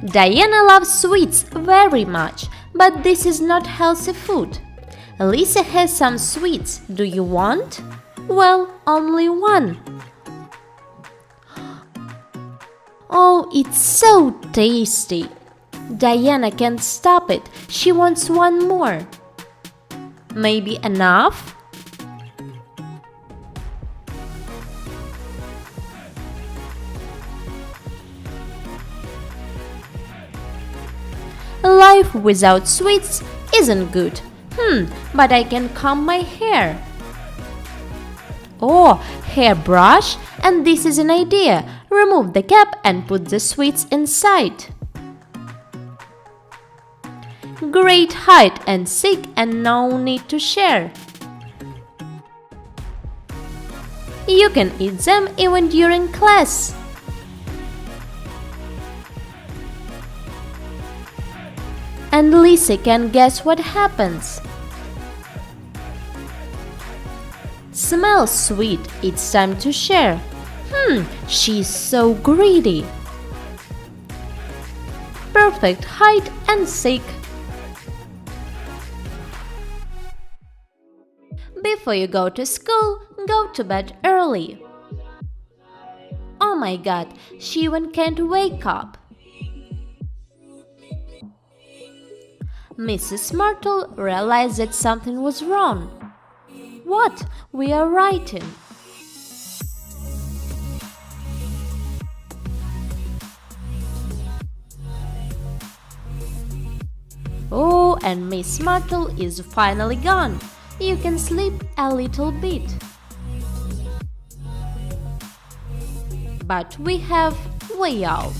Diana loves sweets very much, but this is not healthy food. Lisa has some sweets. Do you want? Well, only one. Oh, it's so tasty. Diana can't stop it. She wants one more. Maybe enough? Life without sweets isn't good. But I can comb my hair. Oh, hairbrush, and this is an idea. Remove the cap and put the sweets inside. Great hide and seek and no need to share. You can eat them even during class. And Lisa can guess what happens. Smells sweet, it's time to share. She's so greedy. Perfect hide and seek. Before you go to school, go to bed early. Oh my god, she even can't wake up. Mrs. Myrtle realized that something was wrong. What? We are writing. Oh, and Miss Myrtle is finally gone. You can sleep a little bit. But we have way out.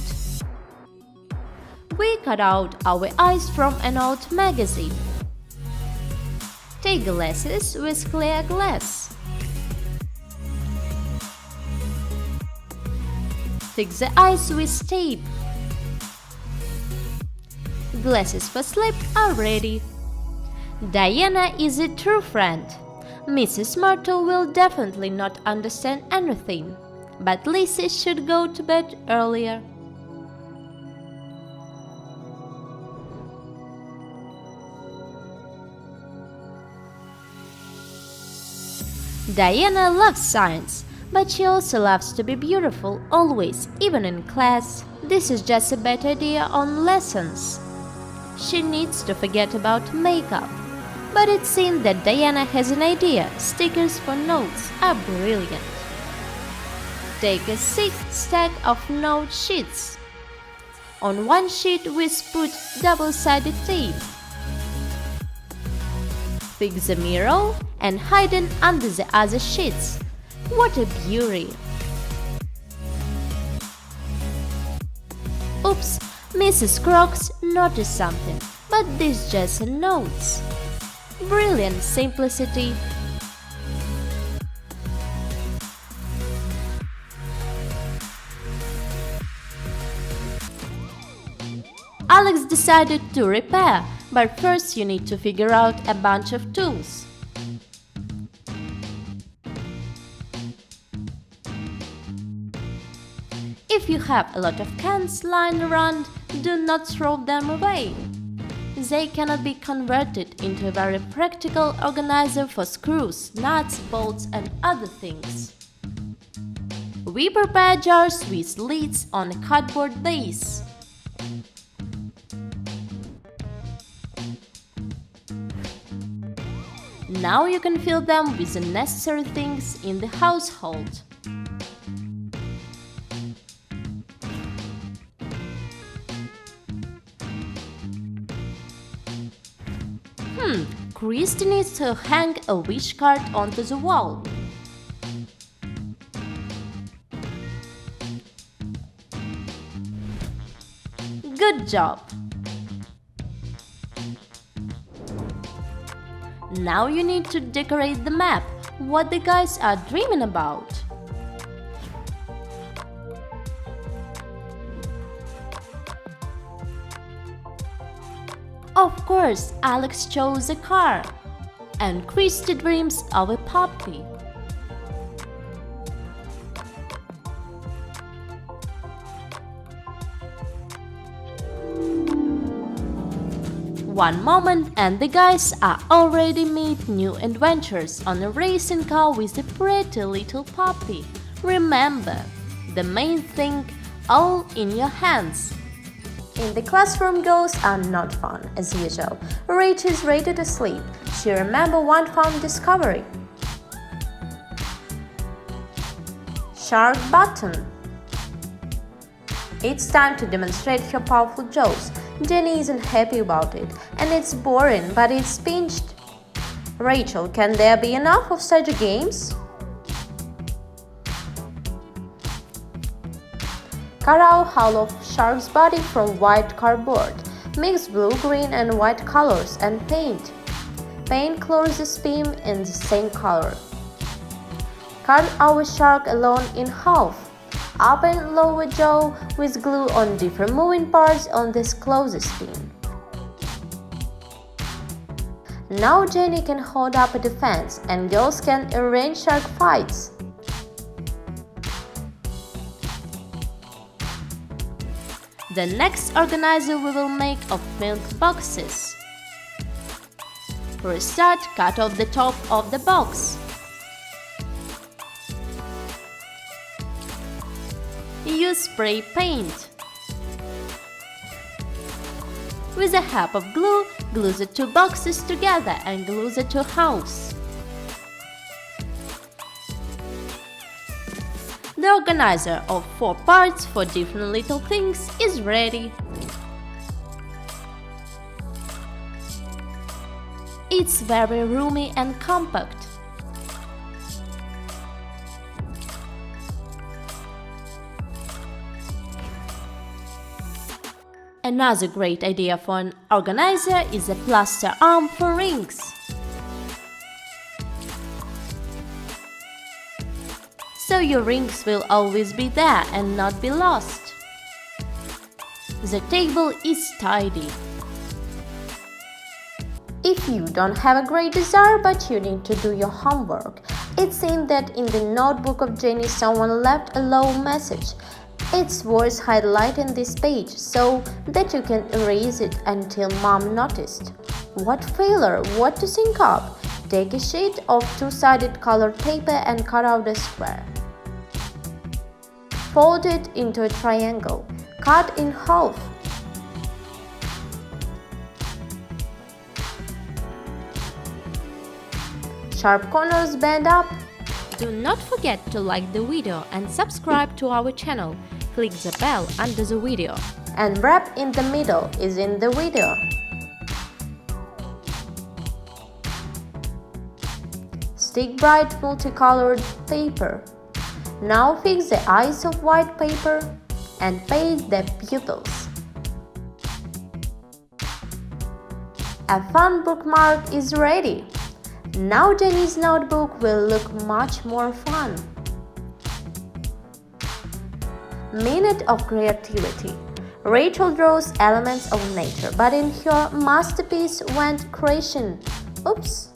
We cut out our eyes from an old magazine. Take glasses with clear glass. Fix the eyes with tape. Glasses for sleep are ready. Diana is a true friend. Mrs. Myrtle will definitely not understand anything, but Lisa should go to bed earlier. Diana loves science, but she also loves to be beautiful always, even in class. This is just a bad idea on lessons. She needs to forget about makeup. But it seems that Diana has an idea. Stickers for notes are brilliant. Take a thick stack of note sheets. On one sheet we put double-sided tape. Fix the mirror and hide it under the other sheets. What a beauty! Oops, Mrs. Crocs noticed something, but this just notes. Brilliant simplicity. Alex decided to repair, but first you need to figure out a bunch of tools. If you have a lot of cans lying around, do not throw them away. They cannot be converted into a very practical organizer for screws, nuts, bolts and other things. We prepare jars with lids on a cardboard base. Now you can fill them with the necessary things in the household. Christy needs to hang a wish card onto the wall. Good job! Now you need to decorate the map. What the guys are dreaming about? Of course, Alex chose a car, and Christy dreams of a puppy. One moment and the guys are already meet new adventures on a racing car with a pretty little puppy. Remember, the main thing, all in your hands. In the classroom, girls are not fun, as usual. Rach is ready to sleep. She remembers one fun discovery. Shark button. It's time to demonstrate her powerful jaws. Jenny isn't happy about it, and it's boring, but it's pinched. Rachel, can there be enough of such games? Cut out half of shark's body from white cardboard. Mix blue, green, and white colors and paint. Paint closes beam in the same color. Cut our shark alone in half. Upper and lower jaw with glue on different moving parts on this closest beam. Now Jenny can hold up a defense and girls can arrange shark fights. The next organizer we will make of milk boxes. For a start, cut off the top of the box. Use spray paint. With the help of glue, glue the two boxes together and glue the two halves. The organizer of 4 parts for different little things is ready. It's very roomy and compact. Another great idea for an organizer is a plaster arm for rings. So your rings will always be there and not be lost. The table is tidy. If you don't have a great desire but you need to do your homework, it seems that in the notebook of Jenny someone left a long message. It's worth highlighting this page so that you can erase it until mom noticed. What failure? What to think of? Take a sheet of two-sided colored paper and cut out a square. Fold it into a triangle. Cut in half. Sharp corners bend up. Do not forget to like the video and subscribe to our channel. Click the bell under the video. And wrap in the middle is in the video. Stick bright multicolored paper. Now fix the eyes of white paper and paste the pupils. A fun bookmark is ready. Now Jenny's notebook will look much more fun. Minute of creativity. Rachel draws elements of nature, but in her masterpiece went creation. Oops!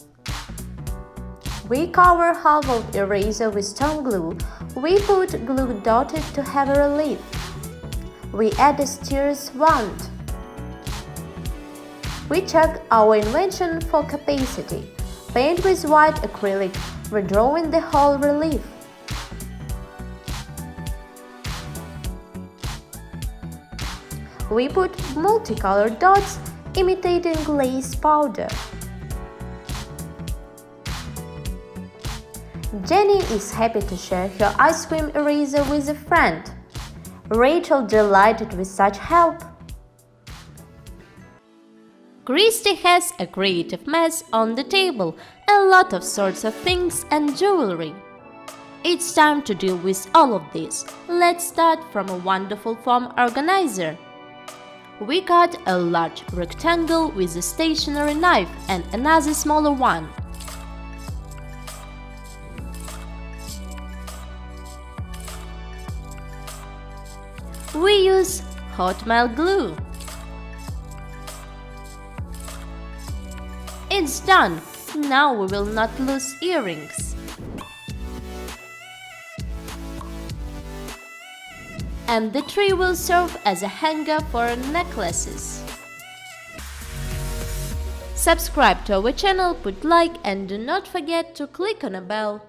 We cover half of eraser with stone glue. We put glue dotted to have a relief. We add a stairs wand. We check our invention for capacity. Paint with white acrylic, redrawing the whole relief. We put multicolored dots imitating glaze powder. Jenny is happy to share her ice cream eraser with a friend. Rachel delighted with such help. Christy has a creative mess on the table, a lot of sorts of things and jewelry. It's time to deal with all of this. Let's start from a wonderful foam organizer. We cut a large rectangle with a stationary knife and another smaller one. We use hot melt glue. It's done! Now we will not lose earrings. And the tree will serve as a hanger for necklaces. Subscribe to our channel, put like and do not forget to click on a bell.